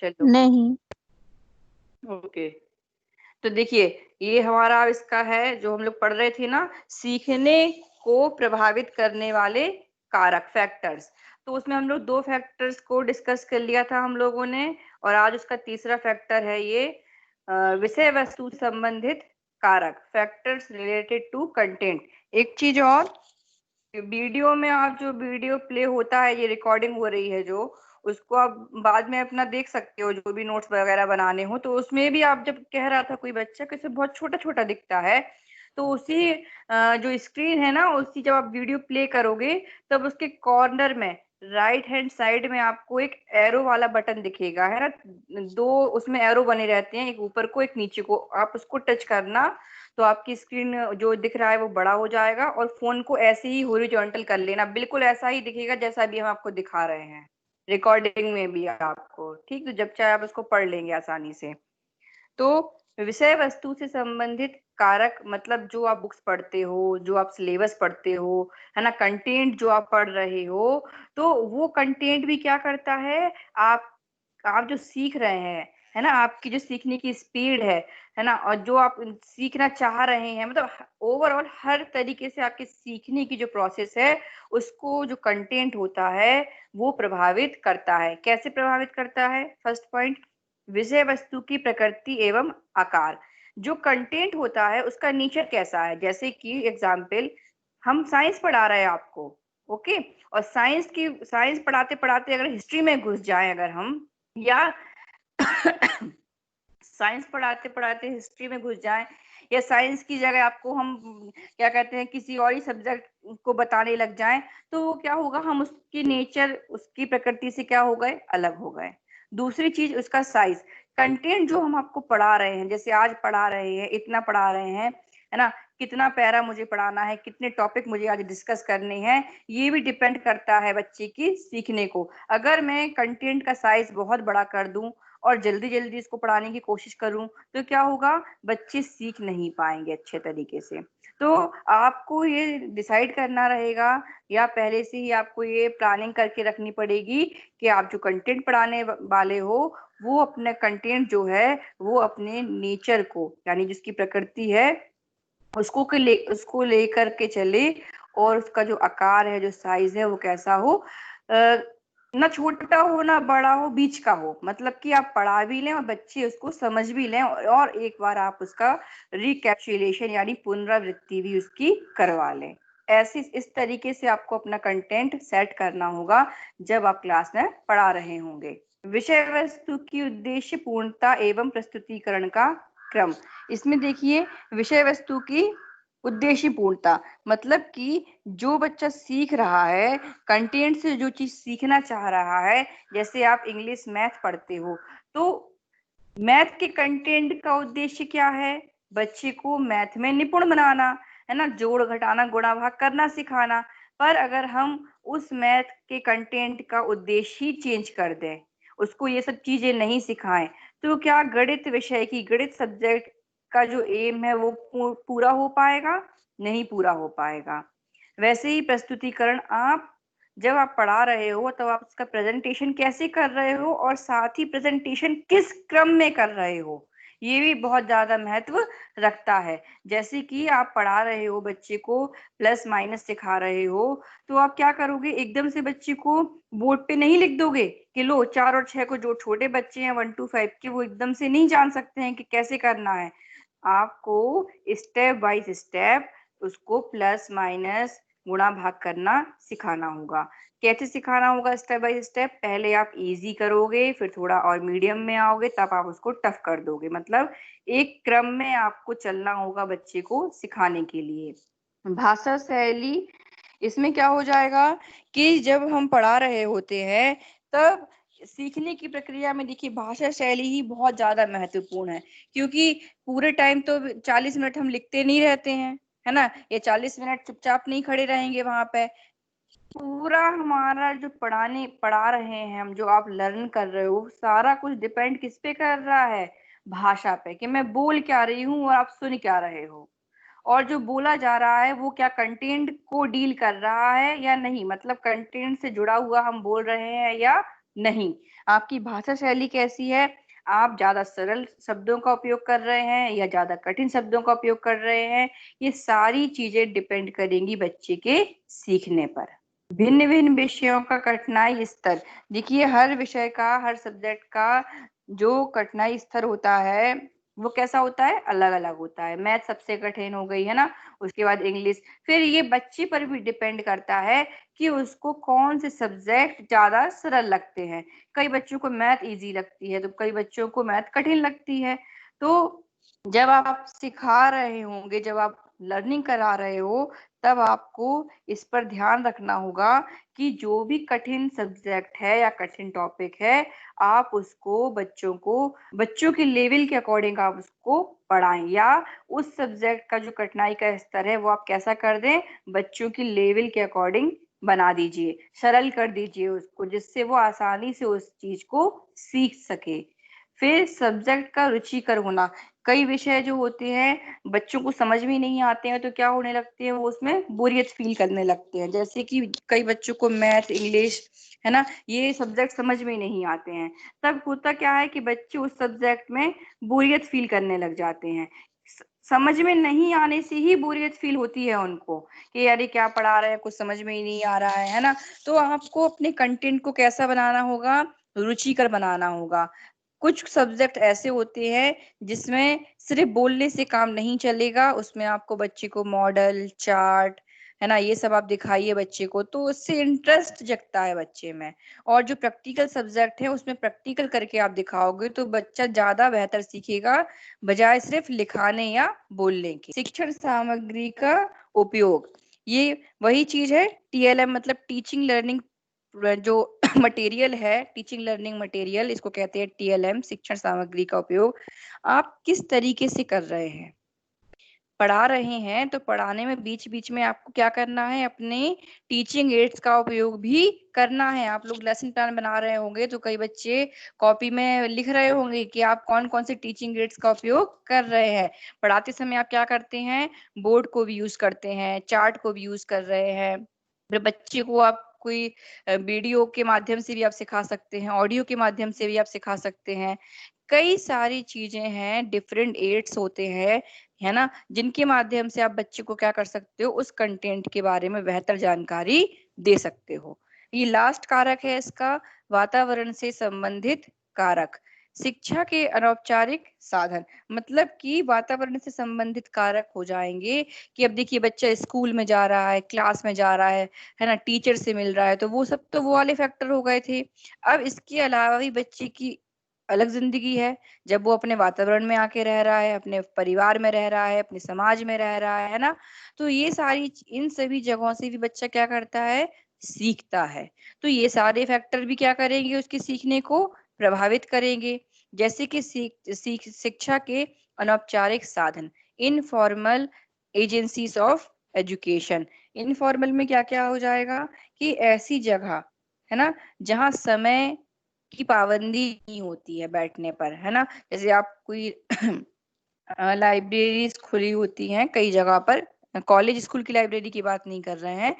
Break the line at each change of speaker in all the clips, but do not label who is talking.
चलो।
नहीं।
ओके। तो देखिए, ये हमारा इसका है जो हम लोग पढ़ रहे थे ना, सीखने को प्रभावित करने वाले कारक, फैक्टर्स। तो उसमें हम लोग दो फैक्टर्स को डिस्कस कर लिया था हम लोगों ने, और आज उसका तीसरा फैक्टर है ये विषय वस्तु संबंधित कारक, फैक्टर्स रिलेटेड टू कंटेंट। एक चीज और, वीडियो में आप जो वीडियो प्ले होता है, ये रिकॉर्डिंग हो रही है जो, उसको आप बाद में अपना देख सकते हो, जो भी नोट्स वगैरह बनाने हो। तो उसमें भी आप जब कह रहा था कोई बच्चा कैसे बहुत छोटा छोटा दिखता है, तो उसी जो स्क्रीन है ना, उसी जब आप वीडियो प्ले करोगे, तब उसके कॉर्नर में राइट हैंड साइड में आपको एक एरो वाला बटन दिखेगा, है ना। दो उसमें एरो बने रहते हैं, एक ऊपर को एक नीचे को, आप उसको टच करना, तो आपकी स्क्रीन जो दिख रहा है वो बड़ा हो जाएगा। और फोन को ऐसे ही हॉरिजॉन्टल कर लेना, बिल्कुल ऐसा ही दिखेगा जैसा अभी हम आपको दिखा रहे हैं रिकॉर्डिंग में भी आपको, ठीक। तो जब चाहे आप उसको पढ़ लेंगे आसानी से। तो विषय वस्तु से संबंधित कारक मतलब जो आप बुक्स पढ़ते हो, जो आप सिलेबस पढ़ते हो, है ना, कंटेंट जो आप पढ़ रहे हो, तो वो कंटेंट भी क्या करता है, आप आप जो सीख रहे हैं, है ना, आपकी जो सीखने की स्पीड है ना, और जो आप सीखना चाह रहे हैं, मतलब ओवरऑल हर तरीके से आपके सीखने की जो प्रोसेस है, उसको जो कंटेंट होता है वो प्रभावित करता है। कैसे प्रभावित करता है? फर्स्ट पॉइंट, विषय वस्तु की प्रकृति एवं आकार। जो कंटेंट होता है उसका नेचर कैसा है, जैसे कि एग्जाम्पल, हम साइंस पढ़ा रहे हैं आपको, ओके, और साइंस पढ़ाते पढ़ाते अगर हिस्ट्री में घुस जाए अगर हम, या साइंस पढ़ाते पढ़ाते हिस्ट्री में घुस जाएं, या साइंस की जगह आपको हम क्या कहते हैं किसी और ही सब्जेक्ट को बताने लग जाएं, तो वो क्या होगा, हम उसकी नेचर, उसकी प्रकृति से क्या हो गए, अलग हो गए। दूसरी चीज, उसका साइज। कंटेंट जो हम आपको पढ़ा रहे हैं, जैसे आज पढ़ा रहे हैं, इतना पढ़ा रहे हैं, है ना, कितना पैरा मुझे पढ़ाना है, कितने टॉपिक मुझे आज डिस्कस करने हैं, ये भी डिपेंड करता है बच्चे की सीखने को। अगर मैं कंटेंट का साइज बहुत बड़ा कर दूं और जल्दी जल्दी इसको पढ़ाने की कोशिश करूं, तो क्या होगा, बच्चे सीख नहीं पाएंगे अच्छे तरीके से। तो आपको ये डिसाइड करना रहेगा, या पहले से ही आपको ये प्लानिंग करके रखनी पड़ेगी कि आप जो कंटेंट पढ़ाने वाले हो, वो अपने कंटेंट जो है वो अपने नेचर को, यानी जिसकी प्रकृति है उसको लेकर के चले, और उसका जो आकार है, जो साइज है, वो कैसा हो, ना छोटा हो ना बड़ा हो, बीच का हो, मतलब कि आप पढ़ा भी लें और बच्चे उसको समझ भी लें, और एक बार आप उसका रिकैप्चुलेशन यानी पुनरावृत्ति भी उसकी करवा लें। ऐसी इस तरीके से आपको अपना कंटेंट सेट करना होगा जब आप क्लास में पढ़ा रहे होंगे। विषय वस्तु की उद्देश्य पूर्णता एवं प्रस्तुतिकरण का क्रम। इसमें देखिए, विषय वस्तु की उद्देश्य पूर्णता मतलब कि जो बच्चा सीख रहा है, कंटेंट से जो चीज सीखना चाह रहा है, जैसे आप इंग्लिश मैथ पढ़ते हो, तो मैथ के कंटेंट का उद्देश्य क्या है, बच्चे को मैथ में निपुण बनाना, है ना, जोड़ घटाना गुणा भाग करना सिखाना। पर अगर हम उस मैथ के कंटेंट का उद्देश्य ही चेंज कर दें, उसको ये सब चीजें नहीं सिखाएं, तो क्या गणित विषय की, गणित सब्जेक्ट का जो एम है वो पूरा हो पाएगा? नहीं पूरा हो पाएगा। वैसे ही प्रस्तुतिकरण, आप जब आप पढ़ा रहे हो तब आप उसका प्रेजेंटेशन कैसे कर रहे हो, और साथ ही प्रेजेंटेशन किस क्रम में कर रहे हो, ये भी बहुत ज्यादा महत्व रखता है। जैसे कि आप पढ़ा रहे हो बच्चे को, प्लस माइनस सिखा रहे हो, तो आप क्या करोगे, एकदम से बच्चे को बोर्ड पे नहीं लिख दोगे कि लो 4 और 6 को, जो छोटे बच्चे हैं 1 to 5 के, वो एकदम से नहीं जान सकते हैं कि कैसे करना है। आपको स्टेप बाय स्टेप उसको प्लस माइनस गुणा भाग करना सिखाना होगा। कैसे सिखाना होगा? स्टेप बाय स्टेप, पहले आप इजी करोगे, फिर थोड़ा और मीडियम में आओगे, तब आप उसको टफ कर दोगे। मतलब एक क्रम में आपको चलना होगा बच्चे को सिखाने के लिए। भाषा शैली, इसमें क्या हो जाएगा कि जब हम पढ़ा रहे होते हैं, तब सीखने की प्रक्रिया में देखिए भाषा शैली ही बहुत ज्यादा महत्वपूर्ण है, क्योंकि पूरे टाइम तो 40 मिनट हम लिखते नहीं रहते हैं, है ना, ये 40 मिनट चुपचाप नहीं खड़े रहेंगे वहां पे। पूरा हमारा जो पढ़ा रहे हैं हम, जो आप लर्न कर रहे हो, सारा कुछ डिपेंड किस पे कर रहा है, भाषा पे, कि मैं बोल क्या रही हूँ और आप सुन क्या रहे हो, और जो बोला जा रहा है वो क्या कंटेंट को डील कर रहा है या नहीं, मतलब कंटेंट से जुड़ा हुआ हम बोल रहे हैं या नहीं। आपकी भाषा शैली कैसी है, आप ज्यादा सरल शब्दों का उपयोग कर रहे हैं या ज्यादा कठिन शब्दों का उपयोग कर रहे हैं, ये सारी चीजें डिपेंड करेंगी बच्चे के सीखने पर। भिन्न भिन्न विषयों का कठिनाई स्तर, देखिए हर विषय का, हर सब्जेक्ट का जो कठिनाई स्तर होता है वो कैसा होता है, अलग अलग होता है। मैथ सबसे कठिन हो गई है ना, उसके बाद इंग्लिश, फिर ये बच्चे पर भी डिपेंड करता है कि उसको कौन से सब्जेक्ट ज्यादा सरल लगते हैं। कई बच्चों को मैथ इजी लगती है तो कई बच्चों को मैथ कठिन लगती है। तो जब आप सिखा रहे होंगे, जब आप लर्निंग करा रहे हो, तब आपको इस पर ध्यान रखना होगा कि जो भी कठिन सब्जेक्ट है या कठिन टॉपिक है, आप उसको बच्चों के लेवल के अकॉर्डिंग आप उसको पढ़ाएं, या उस सब्जेक्ट का जो कठिनाई का स्तर है वो आप कैसा कर दें, बच्चों की लेवल के अकॉर्डिंग बना दीजिए, सरल कर दीजिए उसको, जिससे वो आसानी से उस चीज को सीख सके। फिर सब्जेक्ट का रुचिकर होना, कई विषय जो होते हैं बच्चों को समझ में नहीं आते हैं तो क्या होने लगते हैं, वो उसमें बोरियत फील करने लगते हैं। जैसे कि कई बच्चों को मैथ, इंग्लिश, है ना, ये सब्जेक्ट समझ में नहीं आते हैं, तब होता क्या है कि बच्चे उस सब्जेक्ट में बोरियत फील करने लग जाते हैं। समझ में नहीं आने से ही बोरियत फील होती है उनको कि यार ये क्या पढ़ा रहे हैं, कुछ समझ में ही नहीं आ रहा है ना। तो आपको अपने कंटेंट को कैसा बनाना होगा, रुचिकर बनाना होगा। कुछ सब्जेक्ट ऐसे होते हैं जिसमें सिर्फ बोलने से काम नहीं चलेगा, उसमें आपको बच्चे को मॉडल, चार्ट, है ना, ये सब आप दिखाइए बच्चे को, तो उससे इंटरेस्ट जगता है बच्चे में। और जो प्रैक्टिकल सब्जेक्ट है उसमें प्रैक्टिकल करके आप दिखाओगे तो बच्चा ज्यादा बेहतर सीखेगा, बजाय सिर्फ लिखाने या बोलने के। शिक्षण सामग्री का उपयोग, ये वही चीज है, टीएलएम मतलब टीचिंग लर्निंग जो मटेरियल है, टीचिंग लर्निंग मटेरियल, इसको कहते हैं टीएलएम, शिक्षण सामग्री का उपयोग। आप किस तरीके से कर रहे हैं, पढ़ा रहे हैं तो पढ़ाने में बीच बीच में आपको क्या करना है, अपने टीचिंग एड्स का उपयोग भी करना है। आप लोग लेसन प्लान बना रहे होंगे तो कई बच्चे कॉपी में लिख रहे होंगे कि आप कौन कौन से टीचिंग एड्स का उपयोग कर रहे हैं। पढ़ाते समय आप क्या करते हैं, बोर्ड को भी यूज करते हैं, चार्ट को भी यूज कर रहे हैं। फिर बच्चे को आप कोई वीडियो के माध्यम से भी आप सिखा सकते हैं, ऑडियो के माध्यम से भी आप सिखा सकते हैं। कई सारी चीजें हैं, डिफरेंट एड्स होते हैं, है ना, जिनके माध्यम से आप बच्चे को क्या कर सकते हो, उस कंटेंट के बारे में बेहतर जानकारी दे सकते हो। ये लास्ट कारक है इसका, वातावरण से संबंधित कारक। शिक्षा के अनौपचारिक साधन, मतलब कि वातावरण से संबंधित कारक हो जाएंगे कि अब देखिए बच्चा स्कूल में जा रहा है, क्लास में जा रहा है ना, टीचर से मिल रहा है, तो वो सब तो वो वाले फैक्टर हो गए थे। अब इसके अलावा भी बच्चे की अलग जिंदगी है, जब वो अपने वातावरण में आके रह रहा है, अपने परिवार में रह रहा है, अपने समाज में रह रहा है ना, तो ये सारी इन सभी जगहों से भी बच्चा क्या करता है, सीखता है। तो ये सारे फैक्टर भी क्या करेंगे, उसके सीखने को प्रभावित करेंगे। जैसे कि शिक्षा के अनौपचारिक साधन, informal agencies of education. Informal में क्या क्या हो जाएगा कि ऐसी जगह, है ना, जहाँ समय की पाबंदी नहीं होती है बैठने पर, है ना, जैसे आप कोई लाइब्रेरीज खुली होती हैं कई जगह पर, कॉलेज स्कूल की लाइब्रेरी की बात नहीं कर रहे हैं,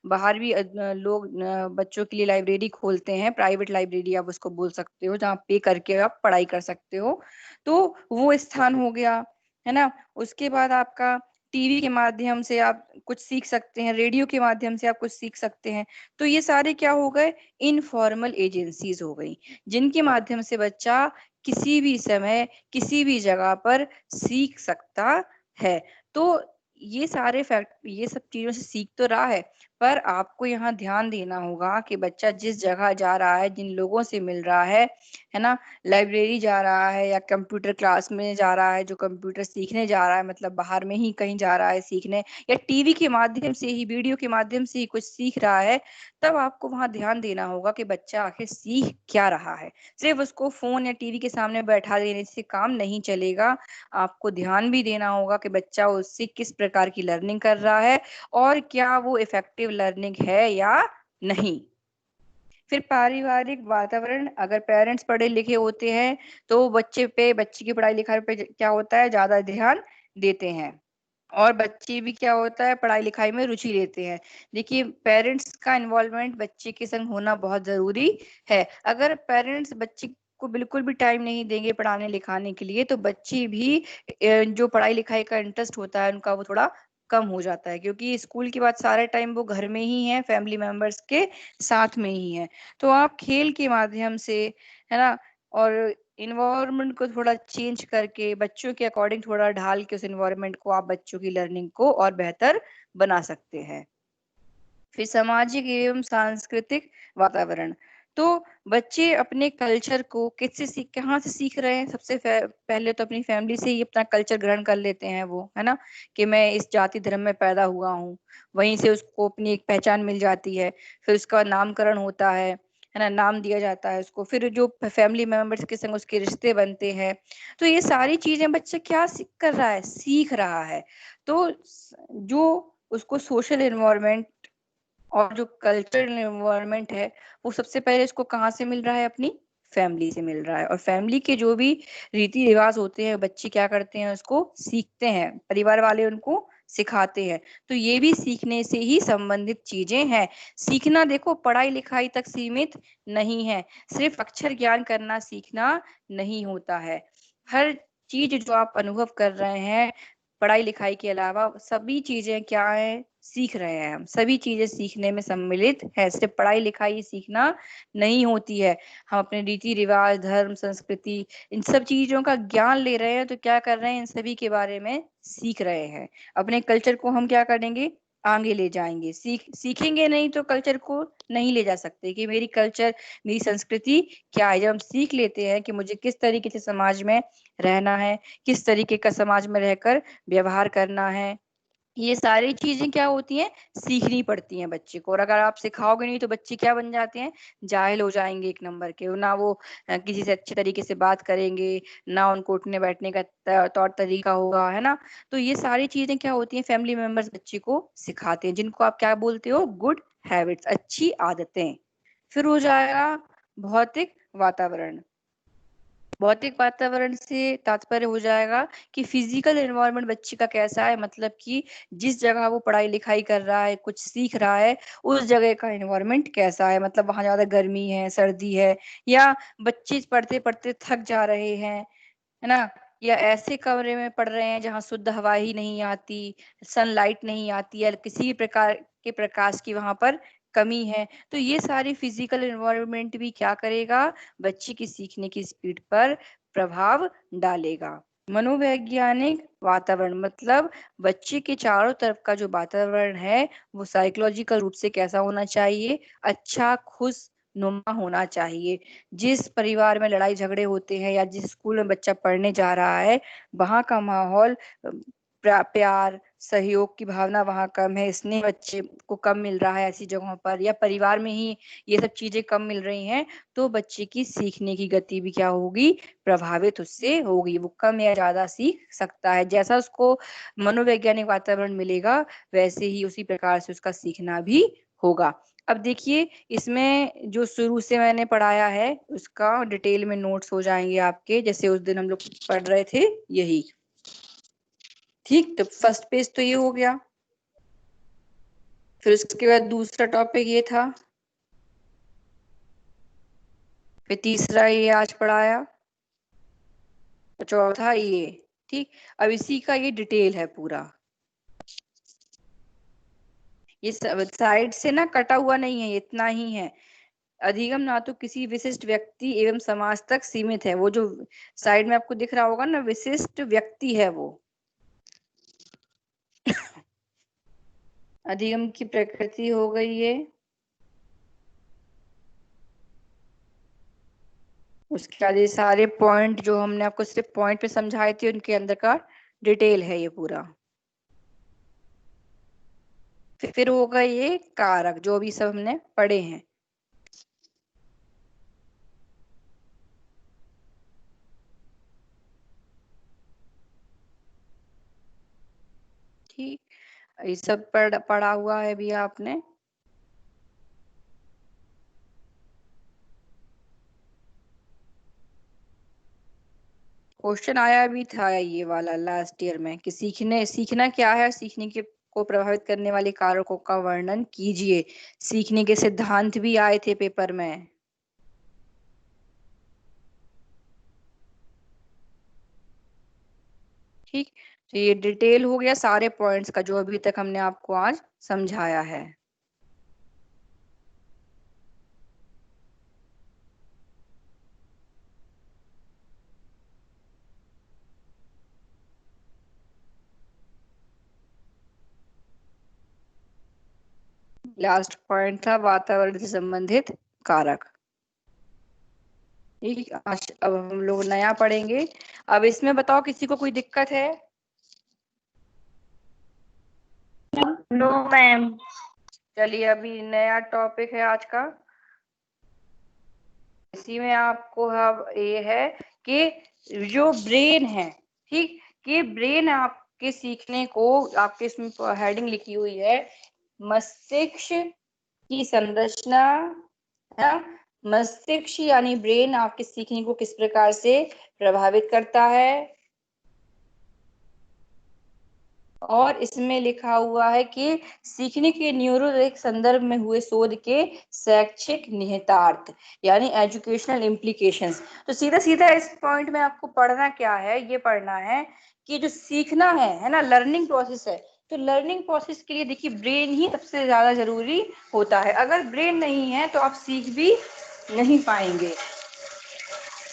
बाहर भी लोग बच्चों के लिए लाइब्रेरी खोलते हैं, प्राइवेट लाइब्रेरी आप उसको बोल सकते हो, जहाँ पे करके आप पढ़ाई कर सकते हो, तो वो स्थान हो गया, है ना। उसके बाद आपका टीवी के माध्यम से आप कुछ सीख सकते हैं, रेडियो के माध्यम से आप कुछ सीख सकते हैं। तो ये सारे क्या हो गए, इनफॉर्मल एजेंसीज हो गई, जिनके माध्यम से बच्चा किसी भी समय, किसी भी जगह पर सीख सकता है। तो ये सब चीजों से सीख तो रहा है, पर आपको यहाँ ध्यान देना होगा कि बच्चा जिस जगह जा रहा है, जिन लोगों से मिल रहा है ना, लाइब्रेरी जा रहा है या कंप्यूटर क्लास में जा रहा है, जो कंप्यूटर सीखने जा रहा है, मतलब बाहर में ही कहीं जा रहा है सीखने, या टीवी के माध्यम से ही, वीडियो के माध्यम से ही कुछ सीख रहा है, तब आपको वहां ध्यान देना होगा कि बच्चा आखिर सीख क्या रहा है। सिर्फ उसको फोन या टीवी के सामने बैठा देने से काम नहीं चलेगा, आपको ध्यान भी देना होगा कि बच्चा उससे किस प्रकार की लर्निंग कर रहा है और क्या वो इफेक्टिव लर्निंग है या नहीं। फिर पारिवारिक वातावरण, अगर पेरेंट्स पढ़े लिखे होते हैं तो बच्चे की पढ़ाई लिखाई पे क्या होता है, ज्यादा ध्यान देते हैं। और बच्चे भी क्या होता है पढ़ाई लिखाई में रुचि लेते हैं। देखिए पेरेंट्स का इन्वॉल्वमेंट बच्चे के संग होना बहुत जरूरी है। अगर पेरेंट्स बच्चे को बिल्कुल भी टाइम नहीं देंगे पढ़ाने लिखाने के लिए तो बच्चे भी जो पढ़ाई लिखाई का इंटरेस्ट होता है उनका वो थोड़ा कम हो जाता है, क्योंकि स्कूल के बाद सारे टाइम वो घर में ही है, फैमिली मेंबर्स के साथ में ही है। तो आप खेल के माध्यम से, है ना, और इन्वायरमेंट को थोड़ा चेंज करके बच्चों के अकॉर्डिंग थोड़ा ढाल के उस इन्वायरमेंट को आप बच्चों की लर्निंग को और बेहतर बना सकते हैं। फिर सामाजिक एवं सांस्कृतिक वातावरण, तो बच्चे अपने कल्चर को किससे सीख कहाँ से सीख रहे हैं? सबसे पहले तो अपनी फैमिली से ही अपना कल्चर ग्रहण कर लेते हैं वो, है ना, कि मैं इस जाति धर्म में पैदा हुआ हूँ। वहीं से उसको अपनी एक पहचान मिल जाती है। फिर उसका नामकरण होता है ना, नाम दिया जाता है उसको। फिर जो फैमिली मेंबर्स के संग उसके रिश्ते बनते हैं। तो ये सारी चीजें बच्चा क्या सीख कर रहा है? सीख रहा है। तो जो उसको सोशल एनवायरनमेंट और जो कल्चरल एनवायरनमेंट है वो सबसे पहले इसको कहाँ से मिल रहा है? अपनी फैमिली से मिल रहा है। और फैमिली के जो भी रीति रिवाज होते हैं बच्चे क्या करते हैं उसको सीखते हैं, परिवार वाले उनको सिखाते हैं। तो ये भी सीखने से ही संबंधित चीजें हैं। सीखना देखो पढ़ाई लिखाई तक सीमित नहीं है, सिर्फ अक्षर ज्ञान करना सीखना नहीं होता है। हर चीज जो आप अनुभव कर रहे हैं पढ़ाई लिखाई के अलावा सभी चीजें क्या है? सीख रहे हैं हम, सभी चीजें सीखने में सम्मिलित है। सिर्फ पढ़ाई लिखाई सीखना नहीं होती है। हम अपने रीति रिवाज, धर्म, संस्कृति, इन सब चीजों का ज्ञान ले रहे हैं। तो क्या कर रहे हैं? इन सभी के बारे में सीख रहे हैं। अपने कल्चर को हम क्या करेंगे? आगे ले जाएंगे। सीखेंगे नहीं तो कल्चर को नहीं ले जा सकते कि मेरी कल्चर, मेरी संस्कृति क्या है। जब हम सीख लेते हैं कि मुझे किस तरीके से समाज में रहना है, किस तरीके का समाज में रहकर व्यवहार करना है, ये सारी चीजें क्या होती हैं? सीखनी पड़ती हैं बच्चे को। और अगर आप सिखाओगे नहीं तो बच्चे क्या बन जाते हैं? जाहिल हो जाएंगे एक नंबर के। ना वो किसी से अच्छे तरीके से बात करेंगे, ना उनको उठने बैठने का तौर तरीका होगा, है ना। तो ये सारी चीजें क्या होती हैं? फैमिली मेंबर्स बच्चे को सिखाते हैं, जिनको आप क्या बोलते हो? गुड हैबिट्स, अच्छी आदतें। फिर हो जाएगा भौतिक वातावरण। भौतिक वातावरण से तात्पर्य हो जाएगा कि फिजिकल एनवायरनमेंट बच्चे का कैसा है, मतलब कि जिस जगह वो पढ़ाई लिखाई कर रहा है, कुछ सीख रहा है, उस जगह का एनवायरनमेंट कैसा है। मतलब वहां ज्यादा गर्मी है, सर्दी है, या बच्चे पढ़ते पढ़ते थक जा रहे हैं, है ना, या ऐसे कमरे में पढ़ रहे हैं जहाँ शुद्ध हवा ही नहीं आती, सनलाइट नहीं आती, या किसी भी प्रकार के प्रकाश की वहां पर कमी है। तो ये सारी फिजिकल एनवायरनमेंट भी क्या करेगा? बच्चे की सीखने की स्पीड पर प्रभाव डालेगा। मनोवैज्ञानिक वातावरण मतलब बच्चे के चारों तरफ का जो वातावरण है वो साइकोलॉजिकल रूप से कैसा होना चाहिए? अच्छा, खुश नुमा होना चाहिए। जिस परिवार में लड़ाई झगड़े होते हैं या जिस स्कूल में बच्चा पढ़ने जा रहा है वहां का माहौल, प्यार, सहयोग की भावना वहां कम है, स्नेह बच्चे को कम मिल रहा है ऐसी जगहों पर, या परिवार में ही ये सब चीजें कम मिल रही हैं, तो बच्चे की सीखने की गति भी क्या होगी? प्रभावित उससे होगी। वो कम या ज्यादा सीख सकता है। जैसा उसको मनोवैज्ञानिक वातावरण मिलेगा वैसे ही उसी प्रकार से उसका सीखना भी होगा। अब देखिए इसमें जो शुरू से मैंने पढ़ाया है उसका डिटेल में नोट्स हो जाएंगे आपके, जैसे उस दिन हम लोग पढ़ रहे थे यही। ठीक, तो फर्स्ट पेज तो ये हो गया। फिर उसके बाद दूसरा टॉपिक ये था, फिर तीसरा ये आज पढ़ाया, और चौथा ये। ठीक, अब इसी का ये डिटेल है पूरा। ये साइड से ना कटा हुआ नहीं है, इतना ही है। अधिगम ना तो किसी विशिष्ट व्यक्ति एवं समाज तक सीमित है। वो जो साइड में आपको दिख रहा होगा ना, विशिष्ट व्यक्ति है वो। अधिगम की प्रकृति हो गई है। उसके बाद ये सारे पॉइंट जो हमने आपको सिर्फ पॉइंट पे समझाए थे उनके अंदर का डिटेल है ये पूरा। फिर होगा ये कारक जो भी सब हमने पढ़े हैं। ठीक, ये सब पढ़ा हुआ है भी आपने। क्वेश्चन आया भी था ये वाला लास्ट ईयर में कि सीखना क्या है, सीखने के को प्रभावित करने वाले कारकों का वर्णन कीजिए। सीखने के सिद्धांत भी आए थे पेपर में। ठीक, तो ये डिटेल हो गया सारे पॉइंट्स का जो अभी तक हमने आपको आज समझाया है। लास्ट पॉइंट था वातावरण से संबंधित कारक। ठीक, आज अब हम लोग नया पढ़ेंगे। अब इसमें बताओ किसी को कोई दिक्कत है?
No ma'am.
चलिए, अभी नया टॉपिक है आज का। इसी में आपको अब ये है कि जो ब्रेन है, ठीक, कि ब्रेन आपके सीखने को, आपके इसमें हेडिंग लिखी हुई है मस्तिष्क की संरचना, है ना? मस्तिष्क यानी ब्रेन आपके सीखने को किस प्रकार से प्रभावित करता है, और इसमें लिखा हुआ है कि सीखने के न्यूरो एक संदर्भ में हुए शोध के शैक्षिक निहितार्थ यानी एजुकेशनल इम्प्लीकेशंस। तो सीधा सीधा इस पॉइंट में आपको पढ़ना क्या है, ये पढ़ना है कि जो सीखना है ना, लर्निंग प्रोसेस है, तो लर्निंग प्रोसेस के लिए देखिए ब्रेन ही सबसे ज्यादा जरूरी होता है। अगर ब्रेन नहीं है तो आप सीख भी नहीं पाएंगे।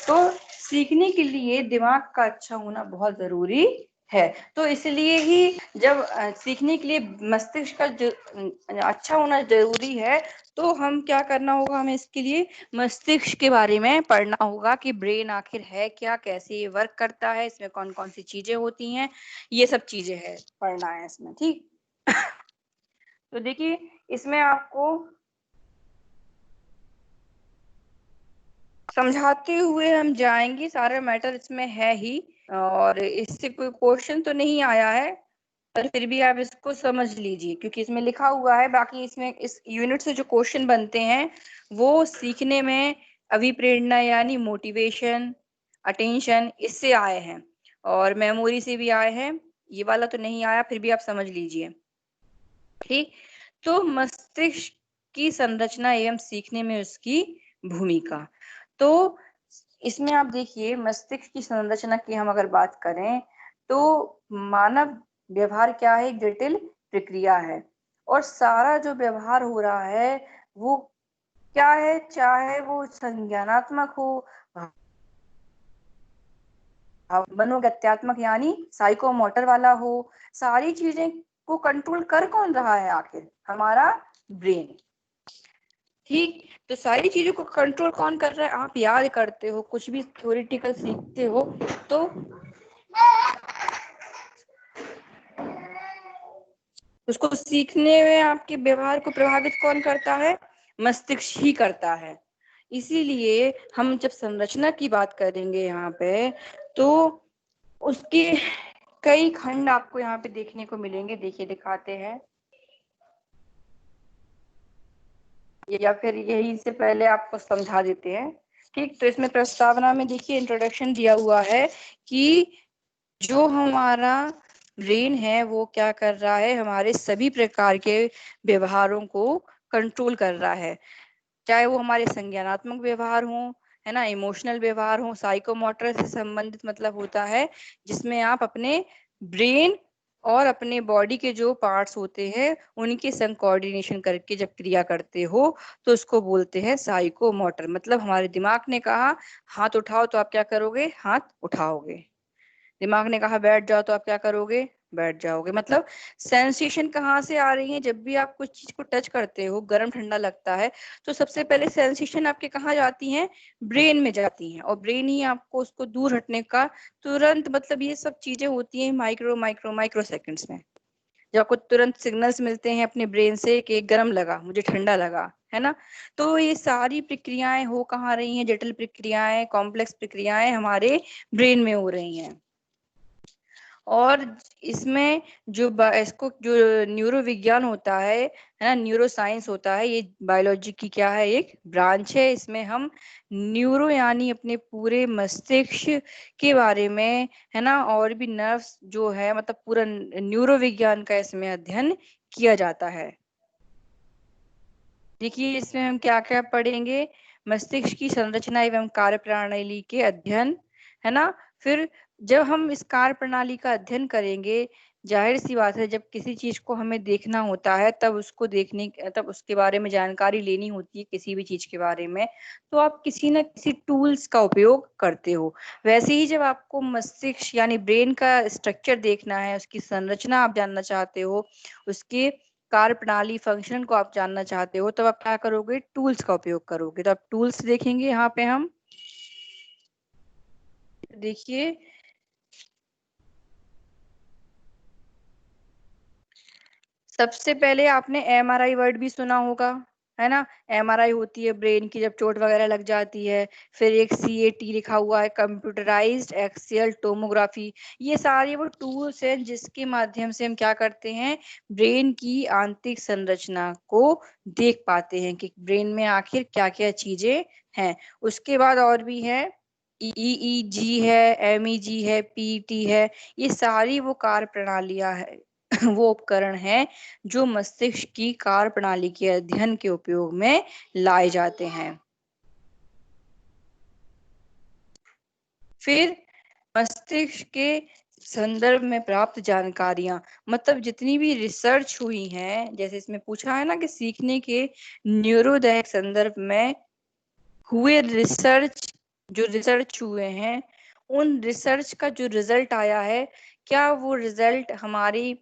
तो सीखने के लिए दिमाग का अच्छा होना बहुत जरूरी है। तो इसलिए ही जब सीखने के लिए मस्तिष्क का अच्छा होना जरूरी है, तो हम क्या करना होगा, हमें इसके लिए मस्तिष्क के बारे में पढ़ना होगा कि ब्रेन आखिर है क्या, कैसे ये वर्क करता है, इसमें कौन कौन सी चीजें होती हैं, ये सब चीजें है पढ़ना है इसमें। ठीक तो देखिए, इसमें आपको समझाते हुए हम जाएंगे, सारा मैटर इसमें है ही, और इससे कोई क्वेश्चन तो नहीं आया है, पर फिर भी आप इसको समझ लीजिए क्योंकि इसमें लिखा हुआ है। बाकी इसमें इस यूनिट से जो क्वेश्चन बनते हैं वो सीखने में अभिप्रेरणा यानी मोटिवेशन, अटेंशन, इससे आए हैं, और मेमोरी से भी आए हैं। ये वाला तो नहीं आया, फिर भी आप समझ लीजिए। ठीक, तो मस्तिष्क की संरचना एवं सीखने में उसकी भूमिका। तो इसमें आप देखिए, मस्तिष्क की संरचना की हम अगर बात करें तो मानव व्यवहार क्या है, एक जटिल प्रक्रिया है, और सारा जो व्यवहार हो रहा है वो क्या है, चाहे वो संज्ञानात्मक हो, मनोगत्यात्मक यानी साइकोमोटर वाला हो, सारी चीजें को कंट्रोल कर कौन रहा है, आखिर हमारा ब्रेन। ठीक, तो सारी चीजों को कंट्रोल कौन कर रहा है, आप याद करते हो, कुछ भी थ्योरेटिकल सीखते हो तो उसको सीखने में आपके व्यवहार को प्रभावित कौन करता है, मस्तिष्क ही करता है। इसीलिए हम जब संरचना की बात करेंगे यहाँ पे, तो उसके कई खंड आपको यहाँ पे देखने को मिलेंगे। देखिए, दिखाते हैं, या फिर यही से पहले आपको समझा देते हैं। ठीक, तो इसमें प्रस्तावना में देखिए इंट्रोडक्शन दिया हुआ है कि जो हमारा ब्रेन है वो क्या कर रहा है, हमारे सभी प्रकार के व्यवहारों को कंट्रोल कर रहा है, चाहे वो हमारे संज्ञानात्मक व्यवहार हो, है ना, इमोशनल व्यवहार हो। साइकोमोटर से संबंधित मतलब होता है जिसमें आप अपने ब्रेन और अपने बॉडी के जो पार्ट्स होते हैं उनके संग कोऑर्डिनेशन करके जब क्रिया करते हो तो उसको बोलते हैं साइकोमोटर। मतलब हमारे दिमाग ने कहा हाथ उठाओ तो आप क्या करोगे, हाथ उठाओगे। दिमाग ने कहा बैठ जाओ तो आप क्या करोगे, बैठ जाओगे। मतलब सेंसेशन कहाँ से आ रही है, जब भी आप कुछ चीज को टच करते हो, गर्म ठंडा लगता है, तो सबसे पहले सेंसेशन आपके कहाँ जाती हैं, ब्रेन में जाती हैं, और ब्रेन ही आपको उसको दूर हटने का तुरंत, मतलब ये सब चीजें होती हैं माइक्रो माइक्रो माइक्रो सेकंड्स में, जब आपको तुरंत सिग्नल्स मिलते हैं अपने ब्रेन से कि गर्म लगा, मुझे ठंडा लगा, है ना। तो ये सारी प्रक्रियाएं हो कहाँ रही हैं, जटिल प्रक्रियाएं, कॉम्प्लेक्स प्रक्रियाएं हमारे ब्रेन में हो रही हैं। और इसमें जो इसको जो न्यूरो विज्ञान होता है ना, न्यूरो साइंस होता है, ये बायोलॉजी की क्या है, एक ब्रांच है। इसमें हम न्यूरो यानी अपने पूरे मस्तिष्क के बारे में, है ना, और भी नर्व्स जो है, मतलब पूरा न्यूरो विज्ञान का इसमें अध्ययन किया जाता है। देखिए इसमें हम क्या क्या पढ़ेंगे, मस्तिष्क की संरचना एवं कार्य प्रणाली के अध्ययन, है ना। फिर जब हम इस कार्य प्रणाली का अध्ययन करेंगे, जाहिर सी बात है जब किसी चीज को हमें देखना होता है तब उसको देखने, तब उसके बारे में जानकारी लेनी होती है किसी भी चीज के बारे में, तो आप किसी न किसी टूल्स का उपयोग करते हो। वैसे ही जब आपको मस्तिष्क यानी ब्रेन का स्ट्रक्चर देखना है, उसकी संरचना आप जानना चाहते हो, उसके कार्य प्रणाली फंक्शन को आप जानना चाहते हो, तब आप क्या करोगे, टूल्स का उपयोग करोगे। तो आप टूल्स देखेंगे यहाँ पे हम, देखिए सबसे पहले आपने एमआरआई वर्ड भी सुना होगा, है ना। एमआरआई होती है ब्रेन की जब चोट वगैरह लग जाती है। फिर एक सीएटी लिखा हुआ है, कंप्यूटराइज्ड एक्सियल टोमोग्राफी। ये सारे वो टूल्स हैं जिसके माध्यम से हम क्या करते हैं, ब्रेन की आंतरिक संरचना को देख पाते हैं कि ब्रेन में आखिर क्या क्या चीजें हैं। उसके बाद और भी है, ईईजी है, एमईजी है, पीटी है। ये सारी वो कार्य प्रणालियां है वो उपकरण हैं जो मस्तिष्क की कार्य प्रणाली के अध्ययन के उपयोग में लाए जाते हैं। फिर मस्तिष्क के संदर्भ में प्राप्त जानकारियां, मतलब जितनी भी रिसर्च हुई है, जैसे इसमें पूछा है ना कि सीखने के न्यूरोदैहिक संदर्भ में हुए रिसर्च, जो रिसर्च हुए हैं, उन रिसर्च का जो रिजल्ट आया है, क्या वो रिजल्ट हमारी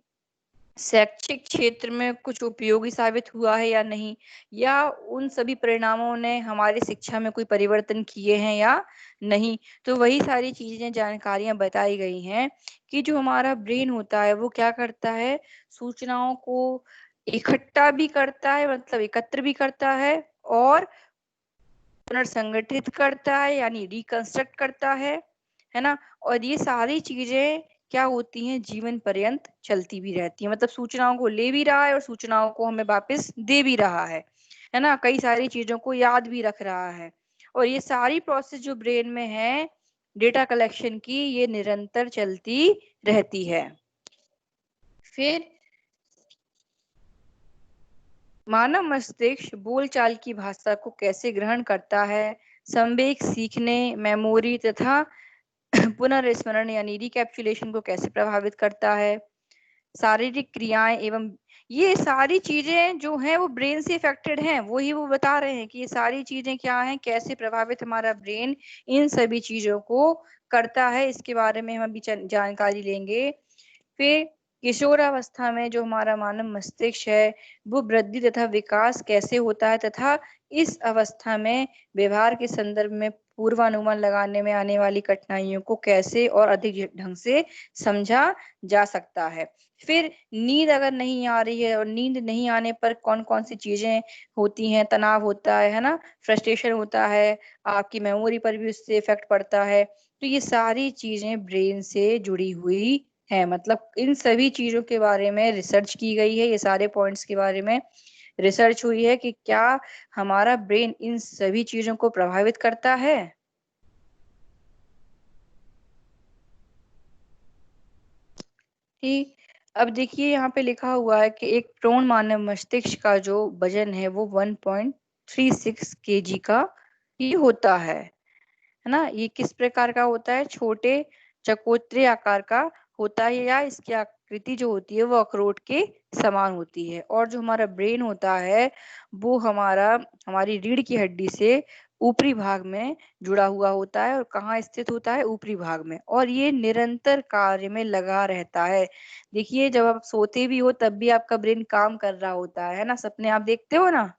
शैक्षिक क्षेत्र में कुछ उपयोगी साबित हुआ है या नहीं, या उन सभी परिणामों ने हमारी शिक्षा में कोई परिवर्तन किए हैं या नहीं। तो वही सारी चीजें, जानकारियां बताई गई हैं कि जो हमारा ब्रेन होता है वो क्या करता है, सूचनाओं को इकट्ठा भी करता है, मतलब एकत्र भी करता है, और पुनर्संगठित करता है यानी रिकंस्ट्रक्ट करता है ना। और ये सारी चीजें क्या होती हैं, जीवन पर्यंत चलती भी रहती है, मतलब सूचनाओं को ले भी रहा है और सूचनाओं को हमें वापस दे भी रहा है ना, कई सारी चीजों को याद भी रख रहा है। और ये सारी प्रोसेस जो ब्रेन में है डेटा कलेक्शन की, ये निरंतर चलती रहती है। फिर मानव मस्तिष्क बोलचाल की भाषा को कैसे ग्रहण करता है, संवेग, सीखने, मेमोरी तथा पुनर्स्मरण यानी रिकैप्चुलेशन को कैसे प्रभावित करता है, शारीरिक क्रियाएं एवं, ये सारी चीजें जो हैं वो ब्रेन से इफेक्टेड हैं। वही वो बता रहे हैं कि ये सारी चीजें क्या हैं, कैसे प्रभावित हमारा ब्रेन इन सभी चीजों को करता है, इसके बारे में हम अभी जानकारी लेंगे। फिर किशोरावस्था में जो हमारा मानव मस्तिष्क है वो वृद्धि तथा विकास कैसे होता है, तथा इस अवस्था में व्यवहार के संदर्भ में पूर्वानुमान लगाने में आने वाली कठिनाइयों को कैसे और अधिक ढंग से समझा जा सकता है। फिर नींद अगर नहीं आ रही है, और नींद नहीं आने पर कौन कौन सी चीजें होती हैं, तनाव होता है ना, फ्रस्ट्रेशन होता है, आपकी मेमोरी पर भी उससे इफेक्ट पड़ता है। तो ये सारी चीजें ब्रेन से जुड़ी हुई है, मतलब इन सभी चीजों के बारे में रिसर्च की गई है, ये सारे पॉइंट्स के बारे में रिसर्च हुई है कि क्या हमारा ब्रेन इन सभी चीजों को प्रभावित करता है। ठीक, अब देखिए यहाँ पे लिखा हुआ है कि एक प्रौढ़ मानव मस्तिष्क का जो वजन है वो 1.36 kg का ही होता है ना। ये किस प्रकार का होता है, छोटे चकोतरे आकार का होता है, या इसकी आकृति जो होती है वो अखरोट के समान होती है। और जो हमारा ब्रेन होता है वो हमारी रीढ़ की हड्डी से ऊपरी भाग में जुड़ा हुआ होता है, और कहाँ स्थित होता है, ऊपरी भाग में, और ये निरंतर कार्य में लगा रहता है। देखिए जब आप सोते भी हो तब भी आपका ब्रेन काम कर रहा होता है ना, सपने आप देखते हो ना,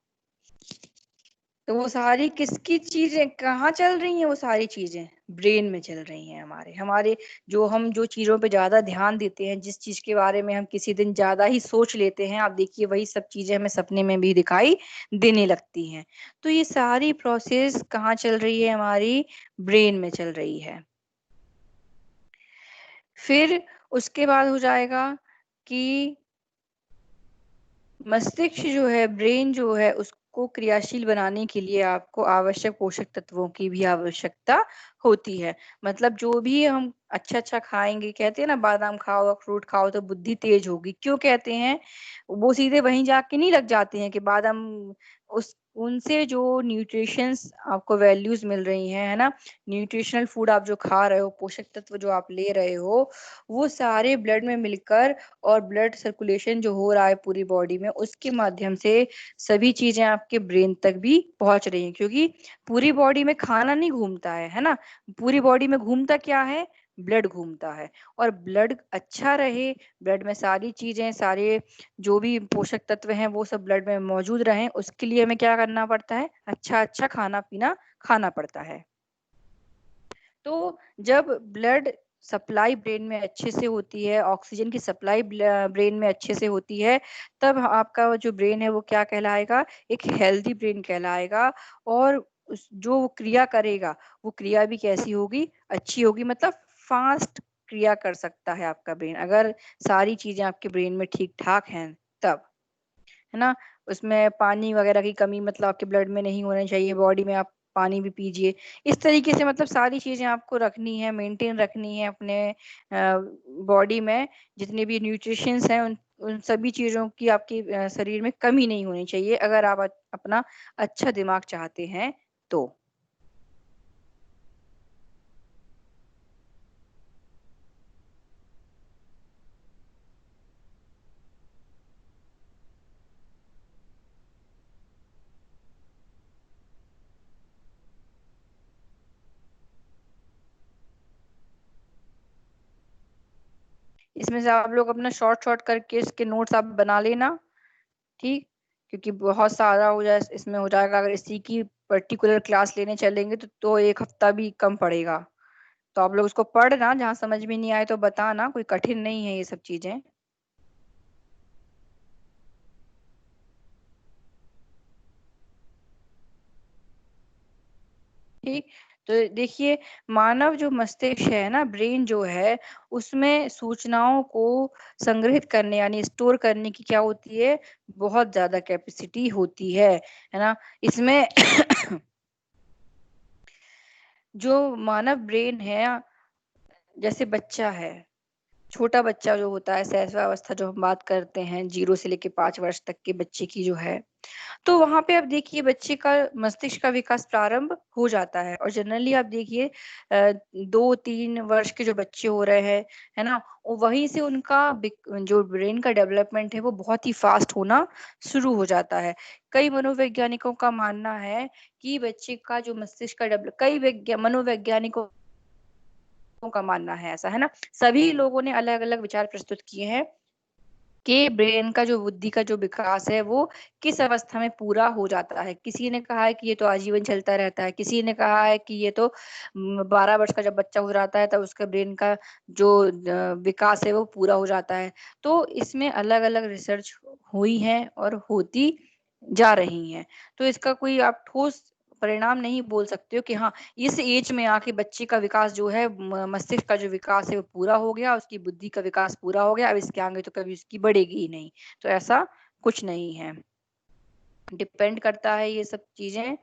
तो वो सारी किसकी चीजें कहाँ चल रही हैं, वो सारी चीजें ब्रेन में चल रही हैं। हमारे हमारे जो चीजों पे ज्यादा ध्यान देते हैं, जिस चीज के बारे में हम किसी दिन ज्यादा ही सोच लेते हैं, आप देखिए वही सब चीजें हमें सपने में भी दिखाई देने लगती हैं। तो ये सारी प्रोसेस कहाँ चल रही है, हमारी ब्रेन में चल रही है। फिर उसके बाद हो जाएगा कि मस्तिष्क जो है, ब्रेन जो है, उसको क्रियाशील बनाने के लिए आपको आवश्यक पोषक तत्वों की भी आवश्यकता होती है। मतलब जो भी हम अच्छा अच्छा खाएंगे, कहते हैं ना बादाम खाओ, अखरोट खाओ तो बुद्धि तेज होगी। क्यों कहते हैं? वो सीधे वहीं जाके नहीं लग जाते हैं कि बादाम, उस उनसे जो न्यूट्रिशंस आपको वैल्यूज मिल रही हैं, है ना, न्यूट्रिशनल फूड आप जो खा रहे हो, पोषक तत्व जो आप ले रहे हो, वो सारे ब्लड में मिलकर और ब्लड सर्कुलेशन जो हो रहा है पूरी बॉडी में, उसके माध्यम से सभी चीजें आपके ब्रेन तक भी पहुंच रही हैं। क्योंकि पूरी बॉडी में खाना नहीं घूमता है ना, पूरी बॉडी में घूमता क्या है? ब्लड घूमता है। और ब्लड अच्छा रहे, ब्लड में सारी चीजें, सारे जो भी पोषक तत्व हैं वो सब ब्लड में मौजूद रहें, उसके लिए हमें क्या करना पड़ता है? अच्छा अच्छा खाना पीना खाना पड़ता है। तो जब ब्लड सप्लाई ब्रेन में अच्छे से होती है, ऑक्सीजन की सप्लाई ब्रेन में अच्छे से होती है, तब आपका जो ब्रेन है वो क्या कहलाएगा? एक हेल्दी ब्रेन कहलाएगा। और जो वो क्रिया करेगा, वो क्रिया भी कैसी होगी? अच्छी होगी। मतलब फास्ट क्रिया कर सकता है आपका ब्रेन, अगर सारी चीजें आपके ब्रेन में ठीक ठाक हैं तब, है ना। उसमें पानी वगैरह की कमी मतलब आपके ब्लड में नहीं होनी चाहिए, बॉडी में आप पानी भी पीजिए। इस तरीके से मतलब सारी चीजें आपको रखनी है, मेंटेन रखनी है अपने बॉडी में। जितने भी न्यूट्रिशंस हैं, उन सभी चीजों की आपकी शरीर में कमी नहीं होनी चाहिए, अगर आप अपना अच्छा दिमाग चाहते हैं तो। इसमें से आप लोग अपना शॉर्ट शॉर्ट करके इसके नोट्स आप बना लेना, ठीक। क्योंकि बहुत सारा हो जाए इसमें हो जाएगा, अगर इसी की पर्टिकुलर क्लास लेने चलेंगे तो एक हफ्ता भी कम पड़ेगा। तो आप लोग उसको पढ़ना, जहाँ समझ में नहीं आए तो बताना, कोई कठिन नहीं है ये सब चीजें, ठीक। तो देखिए, मानव जो मस्तिष्क है ना, ब्रेन जो है, उसमें सूचनाओं को संग्रहित करने यानी स्टोर करने की क्या होती है? बहुत ज्यादा कैपेसिटी होती है ना। इसमें जो मानव ब्रेन है, जैसे बच्चा है, छोटा बच्चा जो होता है, शैशवावस्था जो हम बात करते हैं, 0 से लेके 5 वर्ष तक के बच्चे की जो है, तो वहां पे आप देखिए बच्चे का मस्तिष्क का विकास प्रारंभ हो जाता है। और जनरली आप देखिए 2-3 वर्ष के जो बच्चे हो रहे हैं, है ना, वहीं से उनका जो ब्रेन का डेवलपमेंट है वो बहुत ही फास्ट होना शुरू हो जाता है। कई मनोवैज्ञानिकों का मानना है कि बच्चे का जो मस्तिष्क का डेवलप, कई मनोवैज्ञानिकों का मानना है ऐसा, है ना। सभी लोगों ने अलग अलग विचार प्रस्तुत किए हैं कि ब्रेन का जो बुद्धि का जो विकास है वो किस अवस्था में पूरा हो जाता है। किसी ने कहा है कि ये तो आजीवन चलता रहता है, किसी ने कहा है कि ये तो 12 वर्ष का जब बच्चा हो जाता है तब उसका ब्रेन का जो विकास है वो पूरा हो जाता है। तो इसमें अलग अलग रिसर्च हुई है और होती जा रही हैं। तो इसका कोई आप ठोस परिणाम नहीं बोल सकते हो कि हाँ, इस एज में आके बच्चे का विकास जो है, मस्तिष्क का जो विकास है वो पूरा हो गया, उसकी बुद्धि का विकास पूरा हो गया, अब इसके आगे तो कभी उसकी बढ़ेगी ही नहीं। तो ऐसा कुछ नहीं है, डिपेंड करता है ये सब चीजें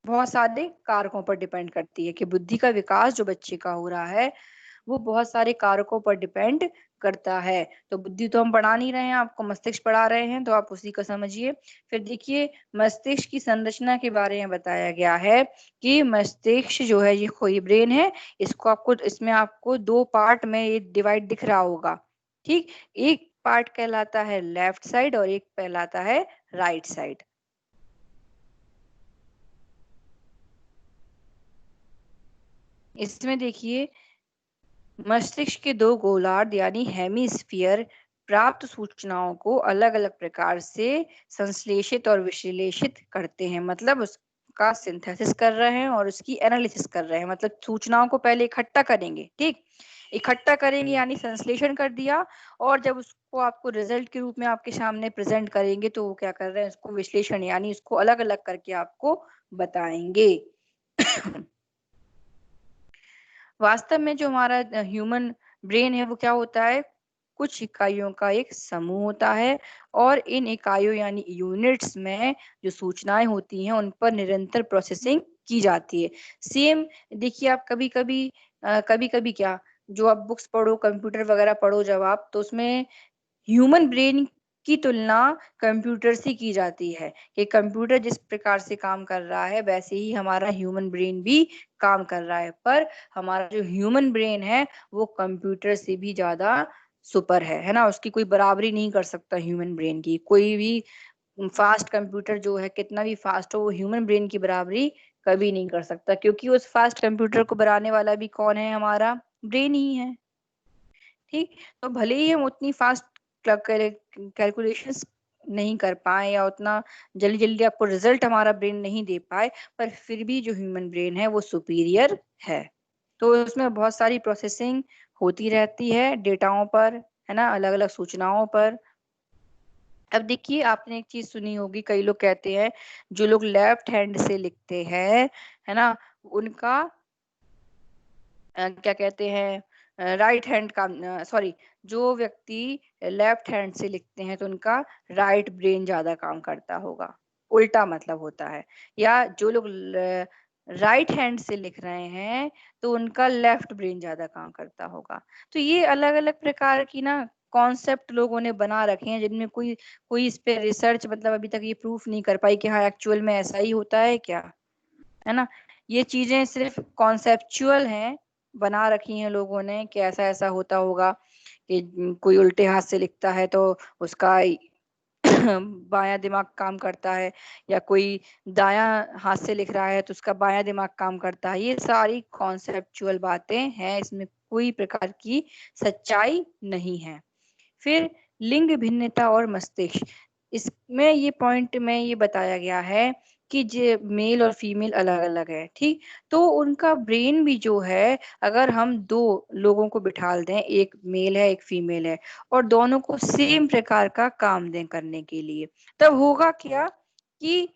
बहुत सारे कारकों पर डिपेंड करती है कि बुद्धि का विकास जो बच्चे का हो रहा है वो बहुत सारे कारकों पर डिपेंड करता है। तो बुद्धि तो हम बढ़ा नहीं रहे हैं, आपको मस्तिष्क पढ़ा रहे हैं, तो आप उसी को समझिए। फिर देखिए, मस्तिष्क की संरचना के बारे में बताया गया है कि मस्तिष्क जो है, ये कोई ब्रेन है, इसको आपको, इसमें आपको 2 पार्ट में ये डिवाइड दिख रहा होगा, ठीक। एक पार्ट कहलाता है लेफ्ट साइड और एक कहलाता है राइट साइड। इसमें देखिए, मस्तिष्क के 2 गोलार्ध यानी हेमिस्फीयर प्राप्त सूचनाओं को अलग अलग प्रकार से संश्लेषित और विश्लेषित करते हैं। मतलब उसका सिंथेसिस कर रहे हैं और उसकी एनालिसिस कर रहे हैं। मतलब सूचनाओं को पहले इकट्ठा करेंगे, ठीक, इकट्ठा करेंगे यानी संश्लेषण कर दिया, और जब उसको आपको रिजल्ट के रूप में आपके सामने प्रेजेंट करेंगे तो वो क्या कर रहे हैं? उसको विश्लेषण यानी उसको अलग अलग करके आपको बताएंगे। वास्तव में जो हमारा ह्यूमन ब्रेन है वो क्या होता है, कुछ इकाइयों का एक समूह होता है और इन इकाइयों यानी यूनिट्स में जो सूचनाएं होती हैं उन पर निरंतर प्रोसेसिंग की जाती है। सेम देखिए, आप कभी कभी क्या, जो आप बुक्स पढ़ो, कंप्यूटर वगैरह पढ़ो जब आप, तो उसमें ह्यूमन ब्रेन की तुलना कंप्यूटर से की जाती है कि कंप्यूटर जिस प्रकार से काम कर रहा है वैसे ही हमारा ह्यूमन ब्रेन भी काम कर रहा है। पर हमारा जो ह्यूमन ब्रेन है वो कंप्यूटर से भी ज्यादा सुपर है ना। उसकी कोई बराबरी नहीं कर सकता ह्यूमन ब्रेन की। कोई भी फास्ट कंप्यूटर जो है कितना भी फास्ट हो, वो ह्यूमन ब्रेन की बराबरी कभी नहीं कर सकता, क्योंकि उस फास्ट कंप्यूटर को बनाने वाला भी कौन है, हमारा ब्रेन ही है। ठीक, तो भले ही हम उतनी फास्ट कैलकुलेशंस नहीं कर पाए या उतना जल्दी जल्दी आपको रिजल्ट हमारा ब्रेन नहीं दे पाए, पर फिर भी जो ह्यूमन ब्रेन है वो सुपीरियर है। तो उसमें बहुत सारी प्रोसेसिंग होती रहती है डेटाओं पर, है ना, अलग अलग सूचनाओं पर। अब देखिए, आपने एक चीज सुनी होगी, कई लोग कहते हैं जो लोग लेफ्ट हैंड से लिखते हैं, है ना, उनका क्या कहते हैं, राइट हैंड का, सॉरी, जो व्यक्ति लेफ्ट हैंड से लिखते हैं तो उनका राइट ब्रेन ज्यादा काम करता होगा, उल्टा मतलब होता है। या जो लोग राइट हैंड से लिख रहे हैं तो उनका लेफ्ट ब्रेन ज्यादा काम करता होगा। तो ये अलग अलग प्रकार की ना कॉन्सेप्ट लोगों ने बना रखे हैं, जिनमें कोई कोई इस पे रिसर्च मतलब अभी तक ये प्रूफ नहीं कर पाई कि हाँ एक्चुअल में ऐसा ही होता है क्या, है ना। ये चीजें सिर्फ कॉन्सेप्चुअल हैं, बना रखी हैं लोगों ने कि ऐसा ऐसा होता होगा कि कोई उल्टे हाथ से लिखता है तो उसका बायां दिमाग काम करता है, या कोई दायां हाथ से लिख रहा है तो उसका बायां दिमाग काम करता है। ये सारी कॉन्सेप्चुअल बातें हैं, इसमें कोई प्रकार की सच्चाई नहीं है। फिर लिंग भिन्नता और मस्तिष्क, इसमें ये पॉइंट में ये बताया गया है कि जो मेल और फीमेल अलग अलग है, ठीक, तो उनका ब्रेन भी जो है, अगर हम दो लोगों को बिठा दें, एक मेल है एक फीमेल है, और दोनों को सेम प्रकार का काम दें करने के लिए, तब होगा क्या कि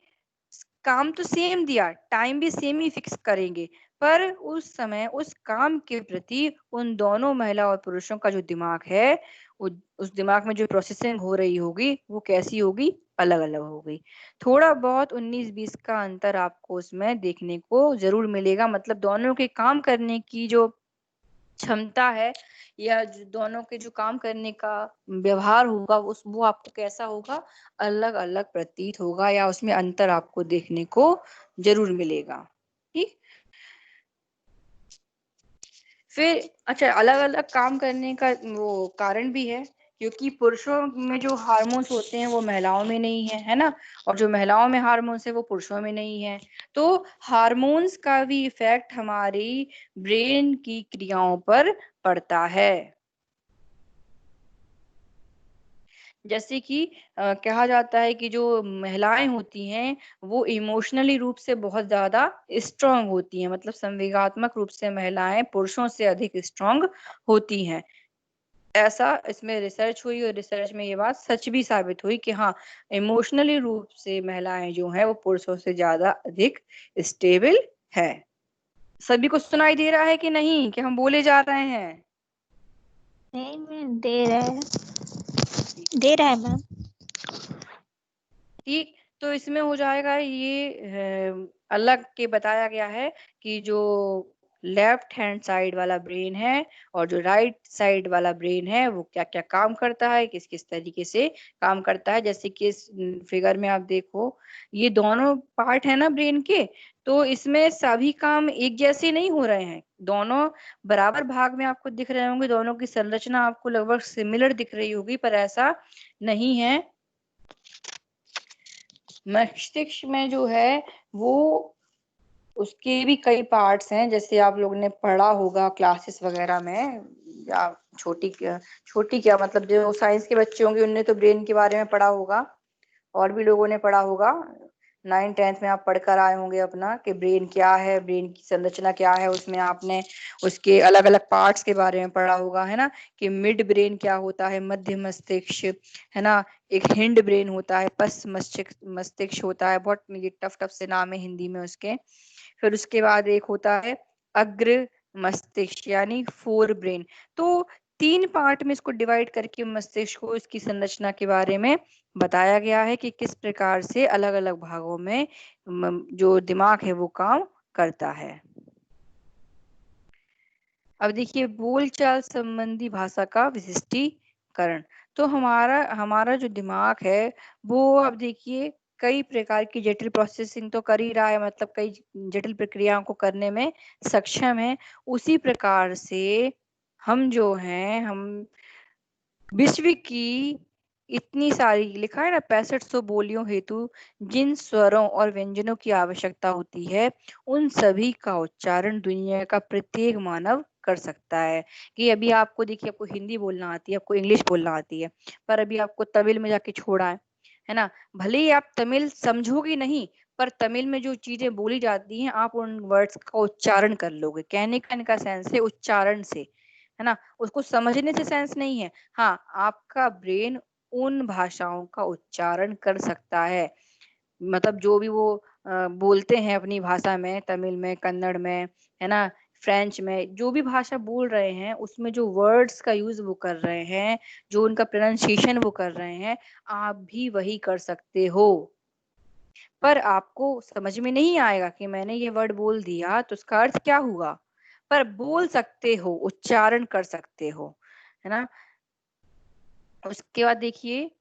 काम तो सेम दिया, टाइम भी सेम ही फिक्स करेंगे, पर उस समय उस काम के प्रति उन दोनों महिला और पुरुषों का जो दिमाग है, उस दिमाग में जो प्रोसेसिंग हो रही होगी वो कैसी होगी, अलग अलग होगी। थोड़ा बहुत 19-20 का अंतर आपको उसमें देखने को जरूर मिलेगा, मतलब दोनों के काम करने की जो क्षमता है या जो दोनों के जो काम करने का व्यवहार होगा उस वो आपको कैसा होगा, अलग अलग प्रतीत होगा, या उसमें अंतर आपको देखने को जरूर मिलेगा। ठीक, फिर अच्छा, अलग अलग काम करने का वो कारण भी है, क्योंकि पुरुषों में जो हार्मोन्स होते हैं वो महिलाओं में नहीं है ना, और जो महिलाओं में हार्मोन्स है वो पुरुषों में नहीं है। तो हार्मोन्स का भी इफेक्ट हमारी ब्रेन की क्रियाओं पर पड़ता है। जैसे कि कहा जाता है कि जो महिलाएं होती हैं वो इमोशनली रूप से बहुत ज्यादा स्ट्रांग होती हैं, मतलब संवेगात्मक रूप से महिलाएं पुरुषों से अधिक स्ट्रांग होती हैं। ऐसा इसमें रिसर्च हुई और रिसर्च में ये बात सच भी साबित हुई कि हाँ, इमोशनली रूप से महिलाएं जो है वो पुरुषों से ज्यादा अधिक स्टेबल है। सभी को सुनाई दे रहा है कि नहीं, कि हम बोले जा रहे हैं?
नहीं मैम, दे रहा है मैम।
ठीक, तो इसमें हो जाएगा ये अलग के बताया गया है कि जो लेफ्ट हैंड साइड वाला ब्रेन है और जो राइट साइड वाला ब्रेन है वो क्या क्या काम करता है, किस किस तरीके से काम करता है। जैसे कि इस फिगर में आप देखो, ये दोनों पार्ट है ना ब्रेन के, तो इसमें सभी काम एक जैसे नहीं हो रहे हैं, दोनों बराबर भाग में आपको दिख रहे होंगे, दोनों की संरचना आपको लगभग सिमिलर दिख रही होगी, पर ऐसा नहीं है। मस्तिष्क में जो है वो उसके भी कई पार्ट्स हैं, जैसे आप लोगों ने पढ़ा होगा क्लासेस वगैरह में, या छोटी क्या मतलब जो साइंस के बच्चे होंगे उनने तो ब्रेन के बारे में पढ़ा होगा, और भी लोगों ने पढ़ा होगा। 9th-10th में आप पढ़कर आए होंगे अपना कि ब्रेन क्या है, ब्रेन की संरचना क्या है, उसमें आपने उसके अलग अलग पार्ट्स के बारे में पढ़ा होगा, है ना, कि मिड ब्रेन क्या होता है, मध्य मस्तिष्क, है ना, एक हिंड ब्रेन होता है, पश्च मस्तिष्क मस्तिष्क होता है, बहुत ये टफ टफ से नाम है हिंदी में उसके। फिर उसके बाद एक होता है अग्र मस्तिष्क यानी फोर ब्रेन। तो 3 पार्ट में इसको डिवाइड करके मस्तिष्क को इसकी संरचना के बारे में बताया गया है कि किस प्रकार से अलग अलग भागों में जो दिमाग है वो काम करता है। अब देखिए बोलचाल संबंधी भाषा का विशिष्टीकरण। तो हमारा हमारा जो दिमाग है वो अब देखिए कई प्रकार की जटिल प्रोसेसिंग तो कर ही रहा है, मतलब कई जटिल प्रक्रियाओं को करने में सक्षम है। उसी प्रकार से हम जो हैं हम विश्व की इतनी सारी, लिखा है ना 6500 बोलियों हेतु जिन स्वरों और व्यंजनों की आवश्यकता होती है उन सभी का उच्चारण दुनिया का प्रत्येक मानव कर सकता है। कि अभी आपको देखिए, आपको हिंदी बोलना आती है, आपको इंग्लिश बोलना आती है, पर अभी आपको तमिल में जाके छोड़ा है ना, भले ही आप तमिल समझोगे नहीं, पर तमिल में जो चीजें बोली जाती हैं आप उन वर्ड्स का उच्चारण कर लोगे। कहने का इनका सेंस है उच्चारण से, है ना, उसको समझने से सेंस नहीं है। हाँ, आपका ब्रेन उन भाषाओं का उच्चारण कर सकता है, मतलब जो भी वो बोलते हैं अपनी भाषा में, तमिल में, कन्नड़ में, है ना, फ्रेंच में, जो भी भाषा बोल रहे हैं उसमें जो वर्ड्स का यूज वो कर रहे हैं, जो उनका प्रोनाउंसिएशन वो कर रहे हैं, आप भी वही कर सकते हो। पर आपको समझ में नहीं आएगा कि मैंने ये वर्ड बोल दिया तो उसका अर्थ क्या हुआ, पर बोल सकते हो, उच्चारण कर सकते हो, है ना। उसके बाद देखिए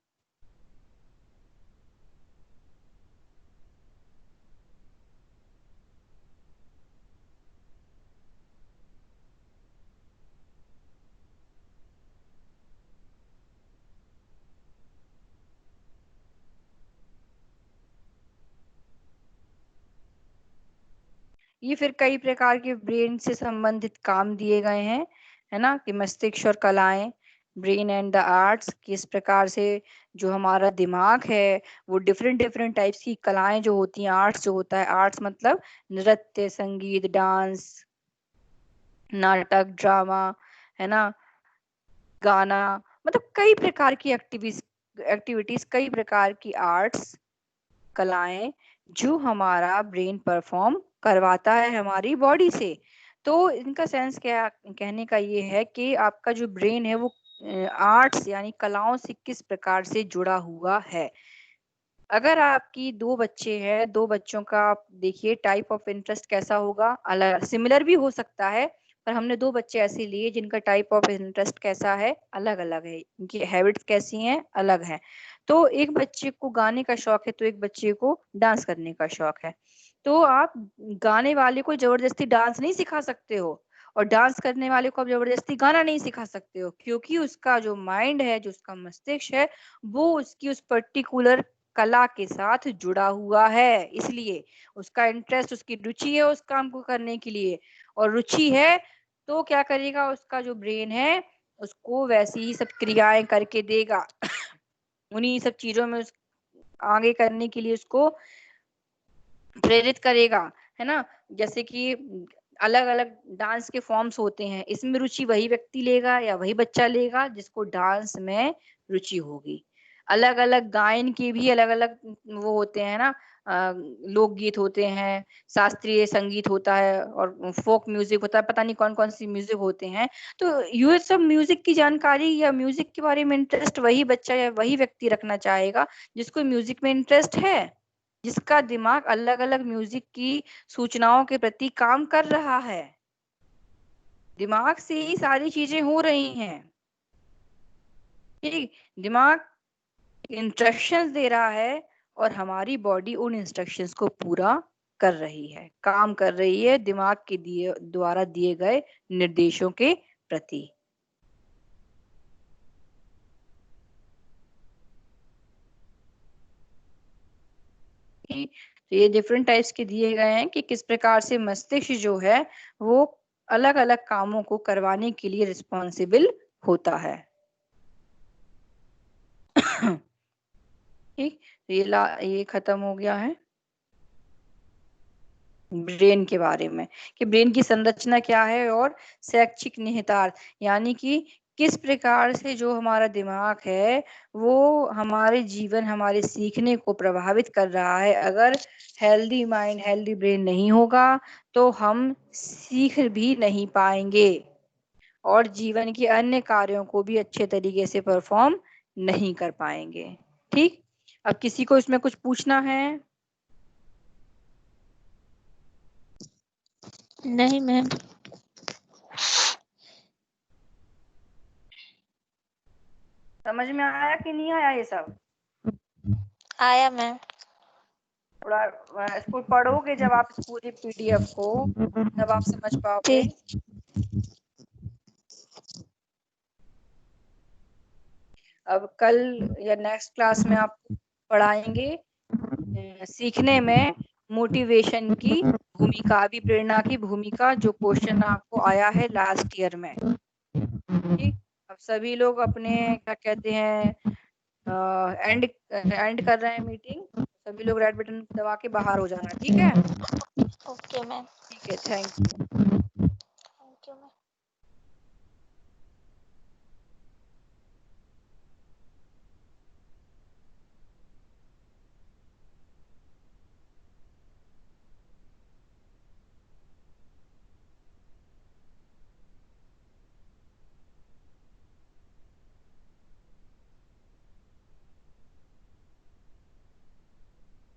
ये फिर कई प्रकार के ब्रेन से संबंधित काम दिए गए हैं, है ना, कि मस्तिष्क और कलाएं, ब्रेन एंड द आर्ट्स, किस प्रकार से जो हमारा दिमाग है वो डिफरेंट डिफरेंट टाइप्स की कलाएं जो होती हैं, आर्ट्स जो होता है, आर्ट्स मतलब नृत्य, संगीत, डांस, नाटक, ड्रामा, है ना, गाना, मतलब कई प्रकार की एक्टिविटीज, कई प्रकार की आर्ट्स, कलाएं जो हमारा ब्रेन परफॉर्म करवाता है हमारी बॉडी से। तो इनका सेंस क्या कहने का ये है कि आपका जो ब्रेन है वो आर्ट्स यानी कलाओं से किस प्रकार से जुड़ा हुआ है। अगर आपकी 2 बच्चे हैं, 2 बच्चों का आप देखिए टाइप ऑफ इंटरेस्ट कैसा होगा, अलग सिमिलर भी हो सकता है, पर हमने 2 बच्चे ऐसे लिए जिनका टाइप ऑफ इंटरेस्ट कैसा है, अलग अलग है, इनकी हैबिट्स कैसी हैं, अलग है। तो एक बच्चे को गाने का शौक है तो एक बच्चे को डांस करने का शौक है। तो आप गाने वाले को जबरदस्ती डांस नहीं सिखा सकते हो और डांस करने वाले को आप जबरदस्ती गाना नहीं सिखा सकते हो, क्योंकि उसका जो माइंड है, जो उसका मस्तिष्क है, वो उसकी उस पर्टिकुलर कला के साथ जुड़ा हुआ है, इसलिए उसका इंटरेस्ट, उसकी रुचि है उस काम को करने के लिए, और रुचि है तो क्या करेगा, उसका जो ब्रेन है उसको वैसी ही सब क्रियाएं करके देगा उन्हीं सब चीजों में आगे करने के लिए उसको प्रेरित करेगा, है ना। जैसे कि अलग अलग डांस के फॉर्म्स होते हैं, इसमें रुचि वही व्यक्ति लेगा या वही बच्चा लेगा जिसको डांस में रुचि होगी। अलग अलग गायन के भी अलग अलग वो होते हैं ना, लोकगीत होते हैं, शास्त्रीय संगीत होता है और फोक म्यूजिक होता है, पता नहीं कौन कौन सी म्यूजिक होते हैं। तो ये सब म्यूजिक की जानकारी या म्यूजिक के बारे में इंटरेस्ट वही बच्चा या वही व्यक्ति रखना चाहेगा जिसको म्यूजिक में इंटरेस्ट है, जिसका दिमाग अलग अलग म्यूजिक की सूचनाओं के प्रति काम कर रहा है। दिमाग से ही सारी चीजें हो रही हैं, ठीक, दिमाग इंस्ट्रक्शंस दे रहा है और हमारी बॉडी उन इंस्ट्रक्शंस को पूरा कर रही है, काम कर रही है दिमाग के द्वारा दिए गए निर्देशों के प्रति। तो ये डिफरेंट टाइप्स के दिए गए हैं कि किस प्रकार से मस्तिष्क जो है वो अलग अलग कामों को करवाने के लिए रिस्पॉन्सिबल होता है ठीक, तो ये खत्म हो गया है ब्रेन के बारे में, कि ब्रेन की संरचना क्या है और शैक्षिक निहितार्थ, यानी कि किस प्रकार से जो हमारा दिमाग है वो हमारे जीवन, हमारे सीखने को प्रभावित कर रहा है। अगर हेल्दी माइंड, हेल्दी ब्रेन नहीं होगा तो हम सीख भी नहीं पाएंगे और जीवन के अन्य कार्यों को भी अच्छे तरीके से परफॉर्म नहीं कर पाएंगे। ठीक, अब किसी को इसमें कुछ पूछना है?
नहीं मैम।
समझ में आया कि नहीं आया ये सब?
आया मैम।
थोड़ा इसको पढ़ोगे जब आप इस पूरी पीडीएफ को, तब आप समझ पाओगे।
ठीक।
अब कल या नेक्स्ट क्लास में आप पढ़ाएंगे सीखने में मोटिवेशन की भूमिका, भी प्रेरणा की भूमिका, जो क्वेश्चन आपको आया है लास्ट ईयर में। ठीक, अब सभी लोग अपने क्या कहते हैं एंड कर रहे हैं मीटिंग। सभी लोग रेड बटन दबा के बाहर हो जाना। ठीक है?
Okay ma'am.
ठीक है, थैंक यू।